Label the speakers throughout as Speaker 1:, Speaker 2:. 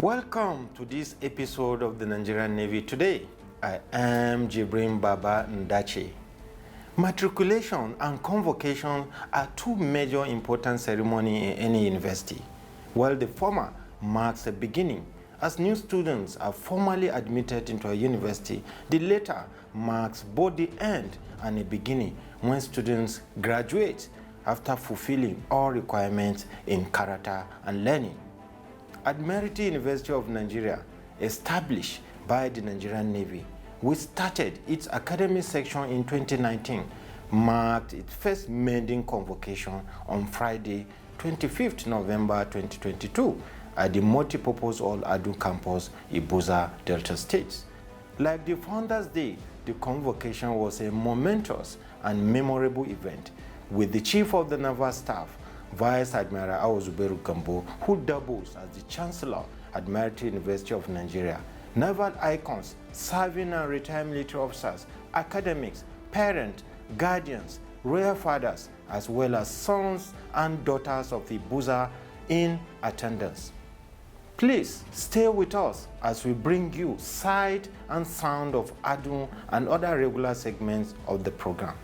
Speaker 1: Welcome to this episode of the Nigerian Navy Today. I am Jibrin Baba Ndache. Matriculation and convocation are two major important ceremonies in any university. While the former marks a beginning, as new students are formally admitted into a university, the latter marks both the end and a beginning when students graduate after fulfilling all requirements in character and learning. Admiralty University of Nigeria, established by the Nigerian Navy, which started its academic section in 2019, marked its first maiden convocation on Friday, 25th November 2022 at the multipurpose All Adu campus, Ibuza, Delta State. Like the Founders Day, the convocation was a momentous and memorable event with the Chief of the Naval Staff, Vice Admiral Awozuberu Gambo, who doubles as the Chancellor, Admiralty University of Nigeria, naval icons, serving and retired military officers, academics, parents, guardians, royal fathers, as well as sons and daughters of Ibuza in attendance. Please stay with us as we bring you sight and sound of Adu and other regular segments of the program.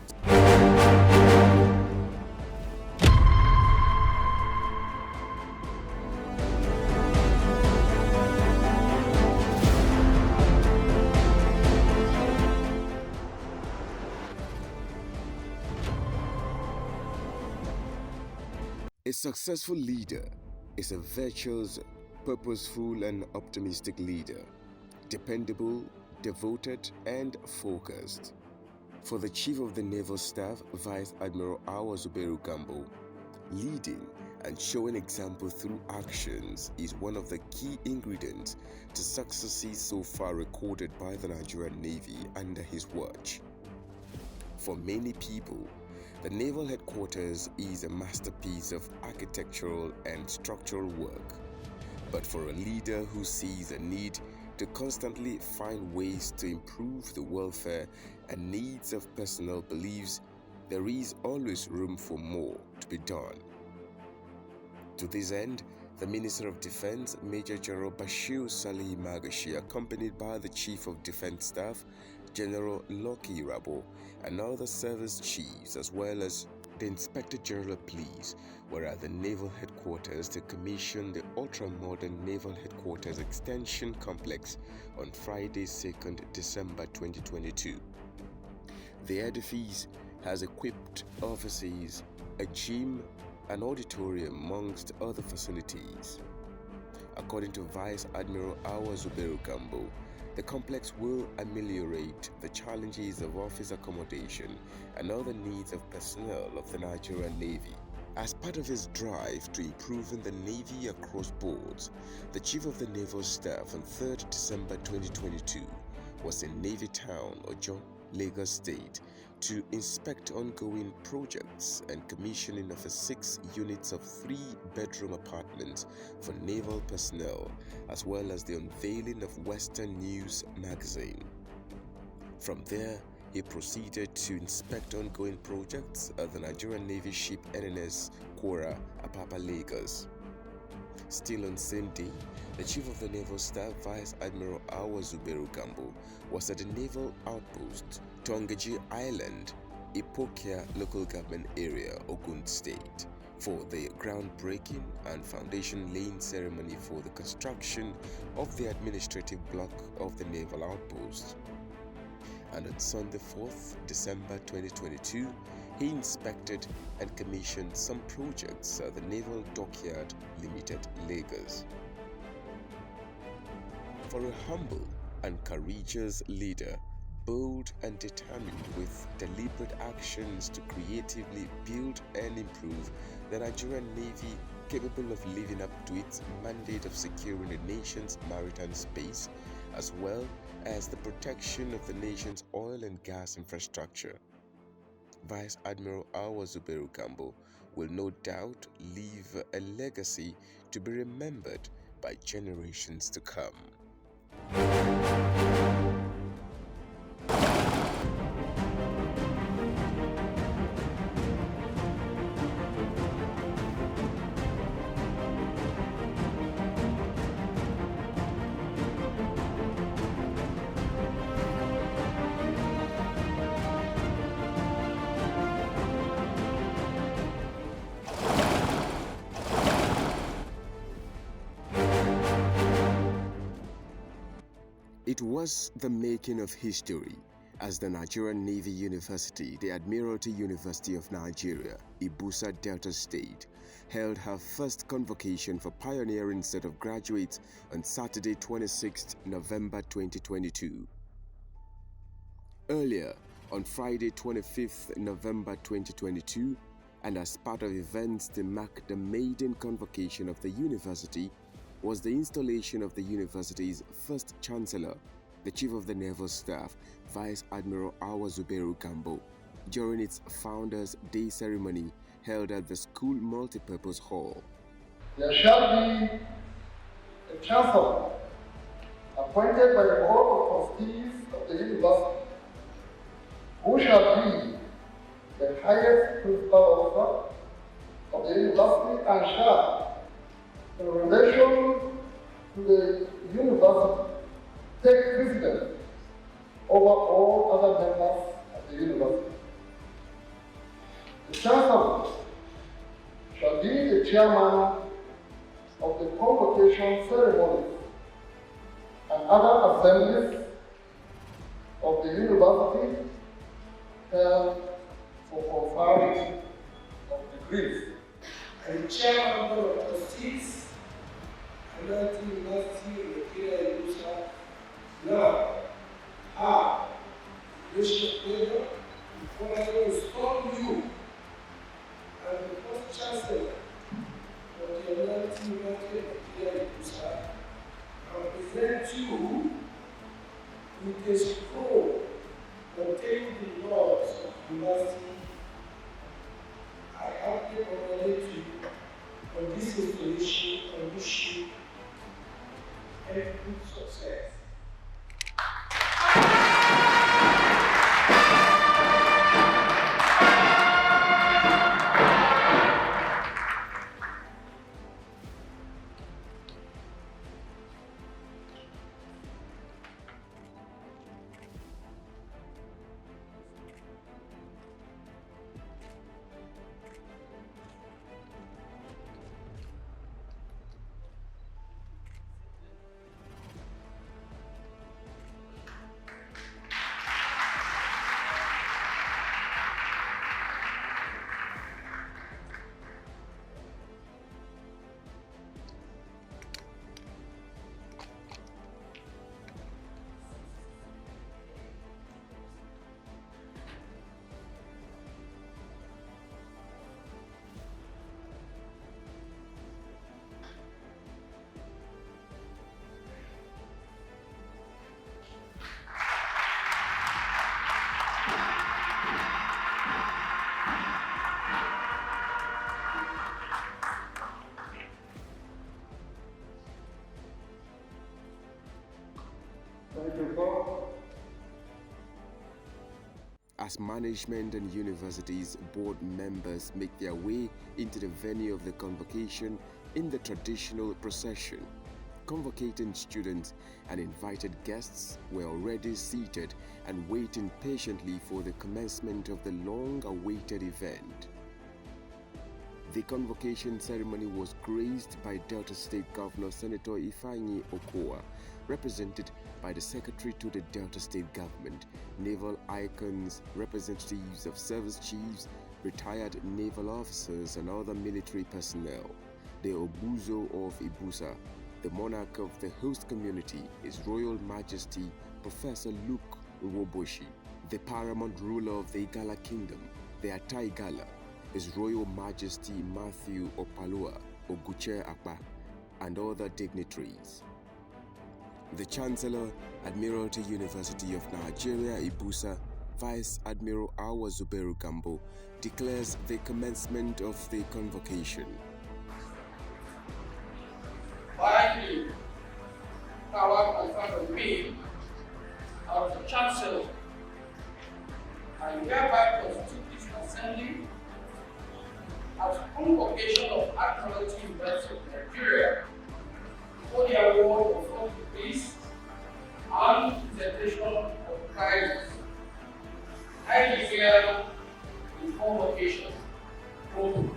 Speaker 2: A successful leader is a virtuous, purposeful, and optimistic leader, dependable, devoted, and focused. For the Chief of the Naval Staff, Vice Admiral Awozuberu Gambo, leading and showing example through actions is one of the key ingredients to successes so far recorded by the Nigerian Navy under his watch. For many people, the Naval Headquarters is a masterpiece of architectural and structural work. But for a leader who sees a need to constantly find ways to improve the welfare and needs of personnel, believes there is always room for more to be done. To this end, the Minister of Defense, Major General Bashir Salihi Magashi, accompanied by the Chief of Defense Staff, General Loki Rabo, and other service chiefs, as well as the Inspector General of Police, were at the Naval Headquarters to commission the ultra-modern Naval Headquarters Extension Complex on Friday, 2nd December 2022. The edifice has equipped offices, a gym, an auditorium, amongst other facilities. According to Vice Admiral Awozuberu Gambo, the complex will ameliorate the challenges of office accommodation and other needs of personnel of the Nigerian Navy. As part of his drive to improving the Navy across boards, the Chief of the Naval Staff on 3rd December 2022 was in Navy Town, Ojo, Lagos State, to inspect ongoing projects and commissioning of 6 units of 3-bedroom apartments for naval personnel, as well as the unveiling of Western News magazine. From there, he proceeded to inspect ongoing projects at the Nigerian Navy ship NNS Kwara, Apapa, Lagos. Still on same day, the Chief of the Naval Staff, Vice Admiral Awozuberu Gambo, was at the Naval Outpost, Tongaji Island, Ipokia Local Government Area, Ogun State, for the groundbreaking and foundation laying ceremony for the construction of the administrative block of the Naval Outpost. And on Sunday, 4th December 2022, he inspected and commissioned some projects at the Naval Dockyard Limited, Lagos. For a humble and courageous leader, bold and determined with deliberate actions to creatively build and improve the Nigerian Navy, capable of living up to its mandate of securing the nation's maritime space, as well as the protection of the nation's oil and gas infrastructure. Vice Admiral Awozuberu Gambo will no doubt leave a legacy to be remembered by generations to come. It was the making of history as the Nigerian Navy University, the Admiralty University of Nigeria, Ibusa Delta State, held her first convocation for pioneering set of graduates on Saturday 26 November 2022. Earlier, on Friday 25 November 2022, and as part of events to mark the maiden convocation of the university, was the installation of the university's first chancellor, the Chief of the Naval Staff, Vice Admiral Awa Zubairu Gambo, during its Founders' Day ceremony held at the school multipurpose hall.
Speaker 3: There shall be a chancellor appointed by the Board of Trustees of the university, who shall be the highest principal officer of the university and shall, in relation to the university, take precedence over all other members of the university. The chancellor shall be the chairman of the convocation ceremonies and other assemblies of the university held for conferring of degrees.
Speaker 4: And chairman of the Board of Trustees, Admiralty University, Nigeria, Ibusa, now have Bishop Pedro, formally install you as the first chancellor of the Admiralty University, Nigeria, Ibusa, and present you with a scroll containing the laws of the university. I humbly congratulate you on this installation and wish you every success.
Speaker 2: As management and universities board members make their way into the venue of the convocation in the traditional procession, convocating students and invited guests were already seated and waiting patiently for the commencement of the long-awaited event. The convocation ceremony was graced by Delta State Governor Senator Ifeanyi Okowa, represented by the Secretary to the Delta State Government, naval icons, representatives of service chiefs, retired naval officers and other military personnel. The Obuzo of Ibusa, the monarch of the host community, His Royal Majesty Professor Luke Nwoboshi, the paramount ruler of the Igala Kingdom, the Ata Igala, His Royal Majesty Matthew Opalua Oguche Akpa, and other dignitaries. The Chancellor, Admiralty University of Nigeria, Ibusa, Vice Admiral Awa Zubairu Gambo, declares the commencement of the convocation.
Speaker 4: Finally, power conferred on me as the Chancellor, I hereby constitute this assembly as convocation of Admiralty University of Nigeria for the award of all degrees and presentation of prizes. I declare the convocation open.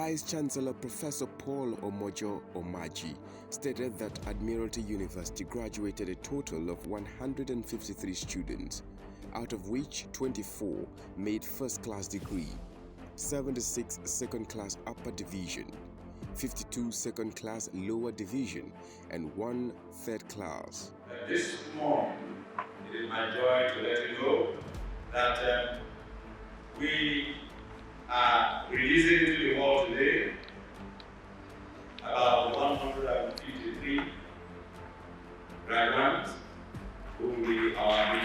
Speaker 2: Vice-Chancellor Professor Paul Omojo Omaji stated that Admiralty University graduated a total of 153 students, out of which 24 made first-class degree, 76 second-class upper division, 52 second-class lower division, and 1 third class.
Speaker 5: This morning, it is my joy to let you know that we are releasing to the world today about 153 graduates who will be our new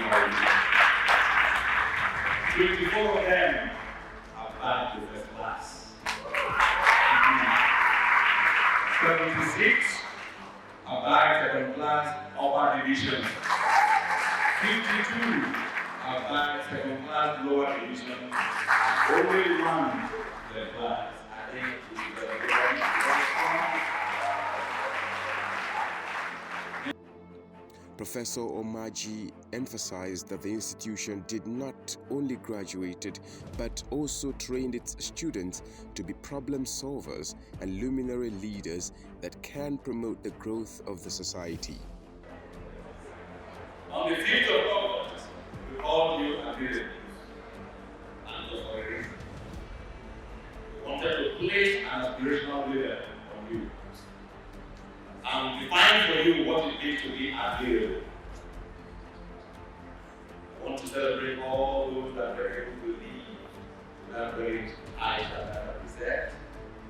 Speaker 5: 24 of them applied to first class. 76 applied second class upper division. 52 applied second class lower division. Only one third class. I think
Speaker 2: Professor Omaji emphasized that the institution did not only graduated but also trained its students to be problem solvers and luminary leaders that can promote the growth of the society.
Speaker 5: on the 5th of August, we called you Admiralty. And just for a reason. We wanted to place an aspirational leader on you. And define for you what it means to be Admiralty. I want to celebrate all those that were able to lead to that great I shall never be said.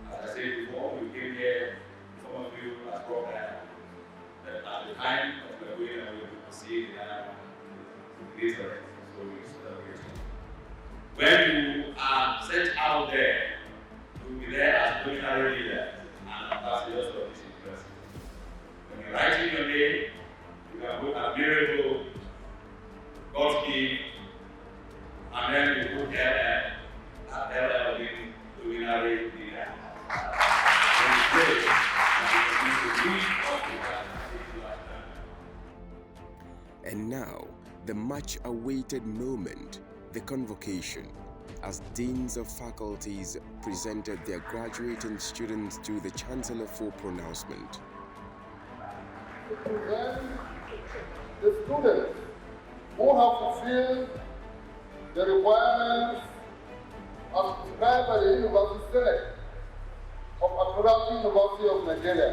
Speaker 5: As I said before, we came here, some of you are programmed. That at the time of the way that we could see the greater, so we celebrate. When you are sent out there, you will be there as military leader and ambassadors of this university. When you write in your name, you can put Admirable, God's King, and then you put LL in luminary leader. When you pray, you need to
Speaker 2: And now, the much-awaited moment, the convocation, as deans of faculties presented their graduating students to the Chancellor for pronouncement.
Speaker 3: To present the students who have fulfilled the requirements as prescribed by the University Senate of Admiralty University of Nigeria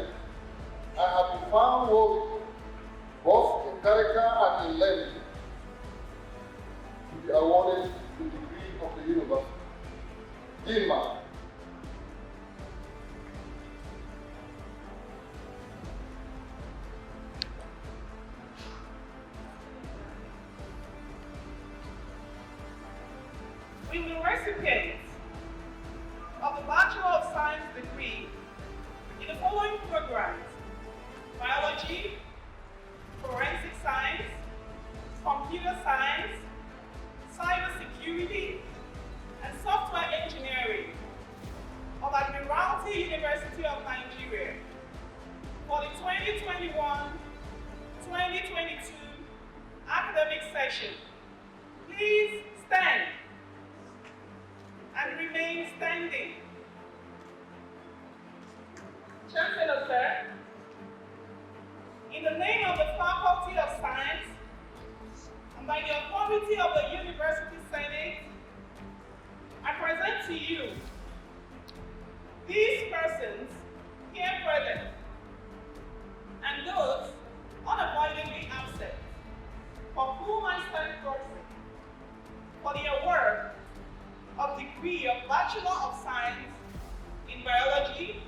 Speaker 3: and have been found worthy, both in character and in learning, to be awarded the degree of the university. Dean.
Speaker 6: Will the recipients of the Bachelor of Science degree in the following programs: Biology, Forensic Science, Computer Science, Cybersecurity, and Software Engineering of Admiralty University of Nigeria for the 2021-2022 academic session, please stand and remain standing. Chancellor, sir, in the name of the Faculty of Science and by the authority of the University Senate, I present to you these persons here present and those unavoidably absent, for whom I stand proxy for the award of degree of Bachelor of Science in Biology,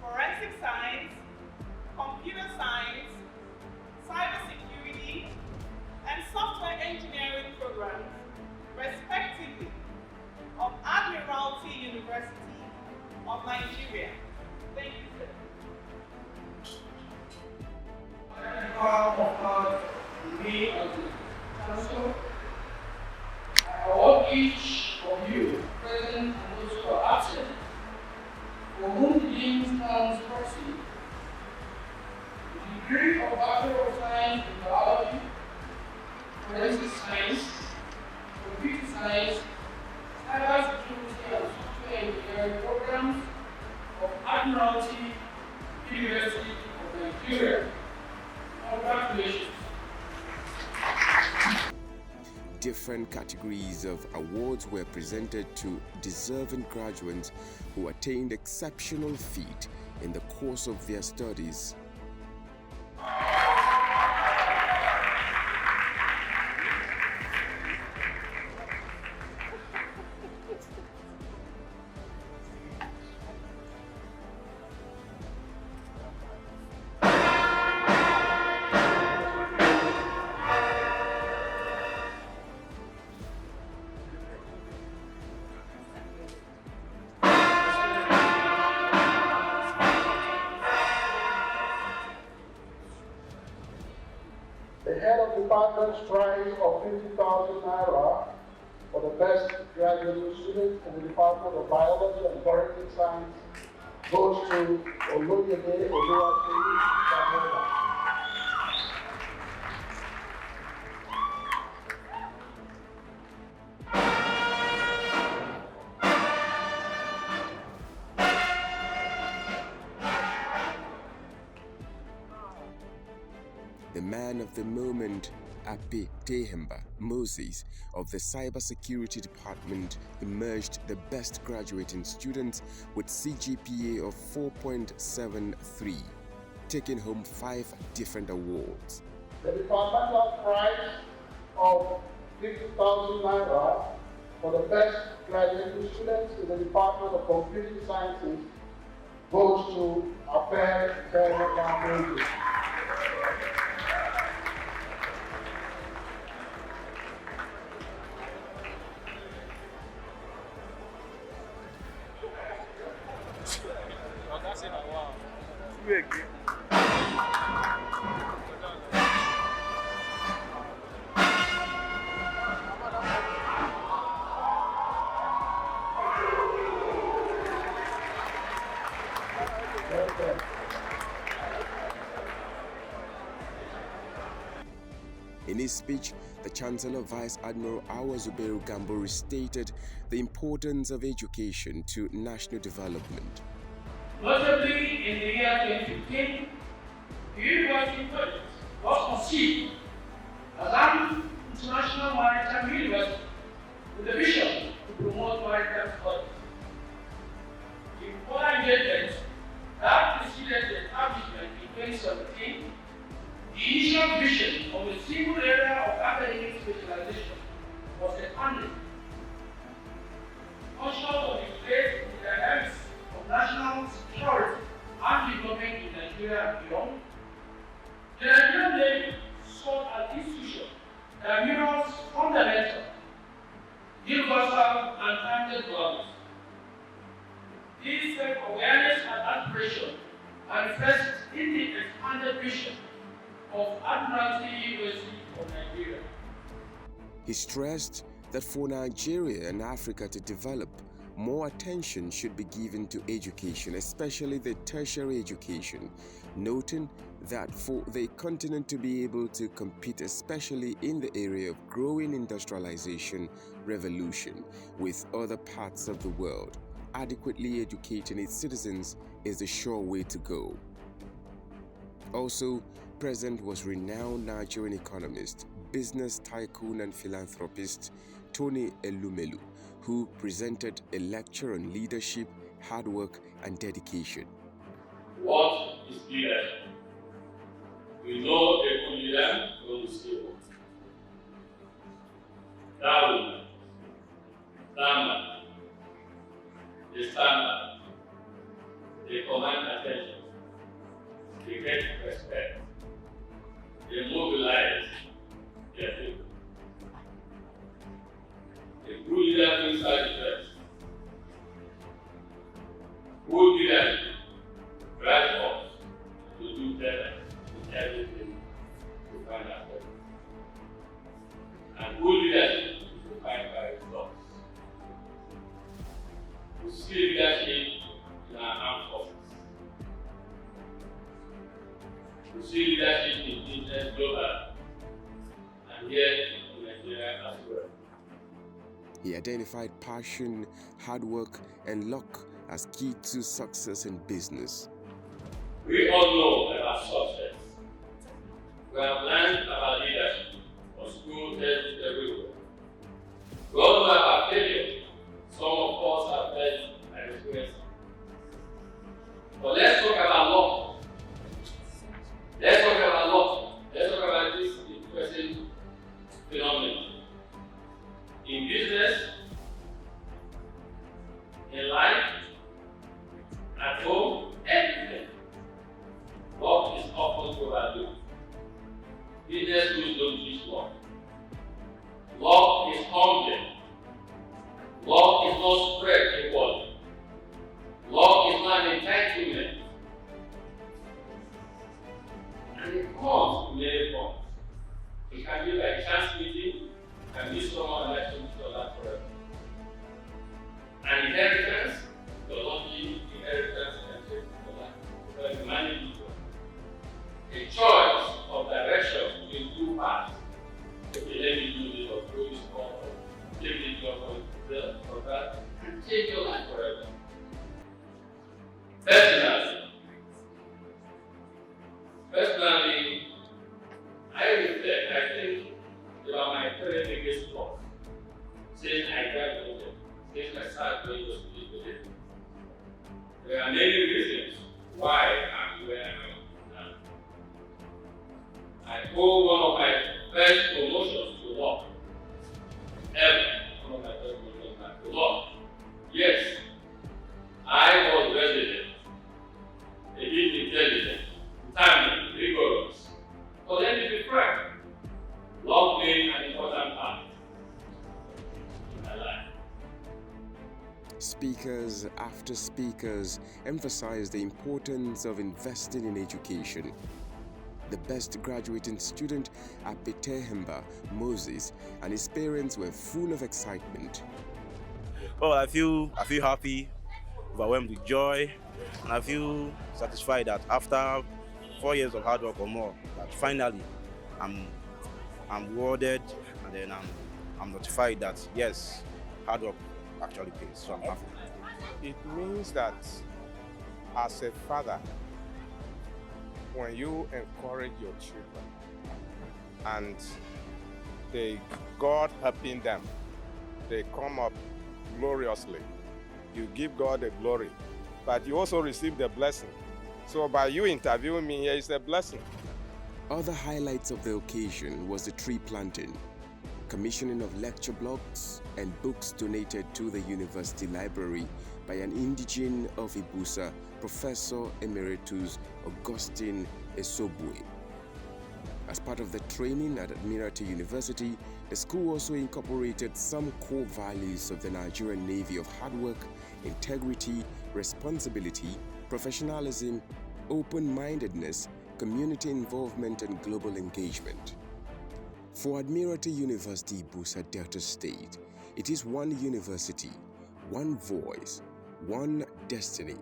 Speaker 6: Forensic Science, Computer Science, Cybersecurity, and Software Engineering programs, respectively, of Admiralty University of Nigeria. Thank you, sir.
Speaker 4: On behalf of me as the Chancellor, I award each of you, present and those who are absent, for whom the Dean stands proxy, the degree of Bachelor of Science in Biology, Forensic Science, Computer Science, Cybersecurity and Software Engineering programs, Admiralty, University of Nigeria. Congratulations.
Speaker 2: Different categories of awards were presented to deserving graduates who attained exceptional feat in the course of their studies.
Speaker 3: The head of department's prize of 50,000 naira for the best graduate student in the Department of Biology and Forensic Science goes to Oluyede Oluwatoyin Samuela.
Speaker 2: The man of the moment, Ape Tehemba Moses of the Cybersecurity Department, emerged the best graduating student with CGPA of 4.73, taking home 5 different awards.
Speaker 3: The departmental prize of 50,000 naira for the best graduating students in the Department of Computing Sciences goes to Ape Tehemba Moses.
Speaker 2: In his speech, the Chancellor Vice Admiral Awa Zubairu Gambo restated the importance of education to national development.
Speaker 4: Notably, in the year 2015, the university project was conceived as an international maritime university with a vision to promote maritime studies. The important engagement that preceded the establishment in 2017, the initial vision of a single area of academic specialization was expanded. Conscious of the place in the dynamics of national security and development in Nigeria and beyond, the Nigerian Navy sought an institution that mirrors fundamental, universal, and timeless values. This self-awareness and aspiration manifests in the expanded vision of Admiralty University of Nigeria.
Speaker 2: He stressed that for Nigeria and Africa to develop, more attention should be given to education, especially the tertiary education, noting that for the continent to be able to compete, especially in the area of growing industrialization revolution with other parts of the world, adequately educating its citizens is the sure way to go. Also present was renowned Nigerian economist, business tycoon and philanthropist Tony Elumelu, who presented a lecture on leadership, hard work, and dedication.
Speaker 5: What is leadership? We know a good leader when we say what. That woman, that man, they stand up, they command attention, they get respect, they mobilize their people. A good leader thinks like the first. Good leadership drives us to do better in everything we find ourselves. And good leadership is defined by results. We see leadership in our armed forces. We see leadership in business global, and here in Nigeria as well.
Speaker 2: He identified passion, hard work, and luck as key to success in business.
Speaker 5: We all know about success. We have learned about leadership from school textbooks everywhere. We all know about failure. Some of us have faced and experienced. But let's talk about luck. Let's talk about luck. Let's talk about this interesting phenomenon. In business, in life, at home, everything. Luck is often overlooked. Business rules don't teach luck. Luck is humbling. Luck is not spread equally. Luck is not an entitlement. And it comes in many forms. It can be by chance meeting, and meet someone and actually for that forever. An inheritance, the lucky inheritance can take for life. But you manage it well. A choice of direction between two paths. Okay, let me do this or do this or take this job or that, and change your life forever. Personally, I reflect, I think about my very biggest flaw. Since I graduated, since I started going to school today, there are many reasons why I'm where I am now. I owe one of my first promotions to law. Ever. One of my first promotions to law. Yes, I was resident, a bit intelligent, determined, rigorous. But let me be frank, law played an important part in my life.
Speaker 2: Speakers after speakers emphasize the importance of investing in education. The best graduating student, Apetehemba Moses, and his parents were full of excitement.
Speaker 7: Oh, I feel happy, overwhelmed with joy, and I feel satisfied that after 4 years of hard work or more, that finally I'm rewarded, and then I'm notified that yes, hard work actually pays. So I'm happy.
Speaker 8: It means that as a father, when you encourage your children and God helping them, they come up gloriously. You give God the glory, but you also receive the blessing. So by you interviewing me here is a blessing.
Speaker 2: Other highlights of the occasion was the tree planting, commissioning of lecture blocks, and books donated to the university library by an indigene of Ibusa, Professor Emeritus Augustine Esobue. As part of the training at Admiralty University, the school also incorporated some core values of the Nigerian Navy of hard work, integrity, responsibility, professionalism, open-mindedness, community involvement, and global engagement. For Admiralty University, Ibusa, Delta State, it is one university, one voice, one destiny,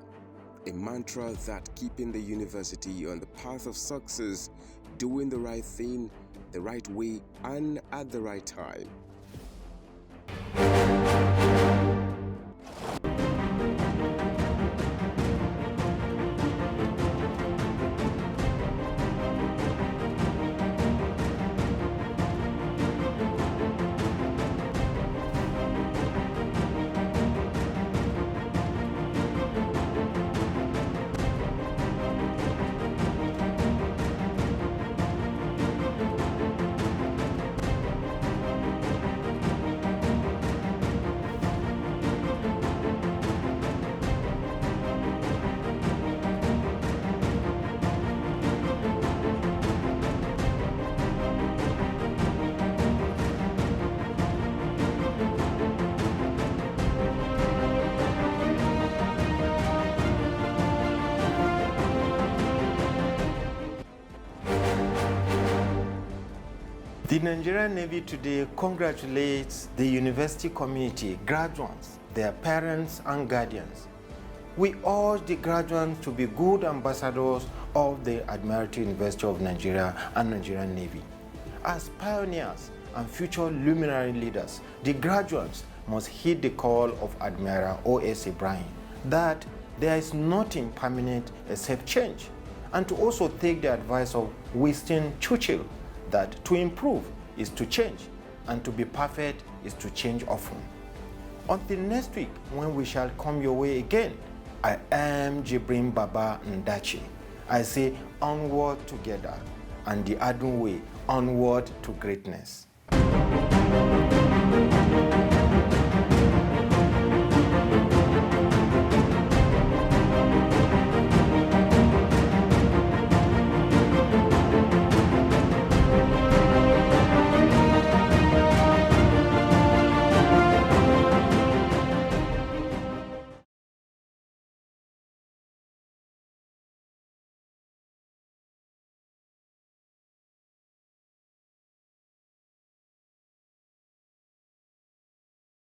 Speaker 2: a mantra that keeping the university on the path of success, doing the right thing, the right way, and at the right time.
Speaker 1: The Nigerian Navy today congratulates the university community, graduates, their parents and guardians. We urge the graduates to be good ambassadors of the Admiralty University of Nigeria and Nigerian Navy. As pioneers and future luminary leaders, the graduates must heed the call of Admiral O.S. Ibrahim that there is nothing permanent except change, and to also take the advice of Winston Churchill that to improve is to change, and to be perfect is to change often. Until next week, when we shall come your way again, I am Jibrin Baba Ndachi. I say onward together, and the Adun way, onward to greatness.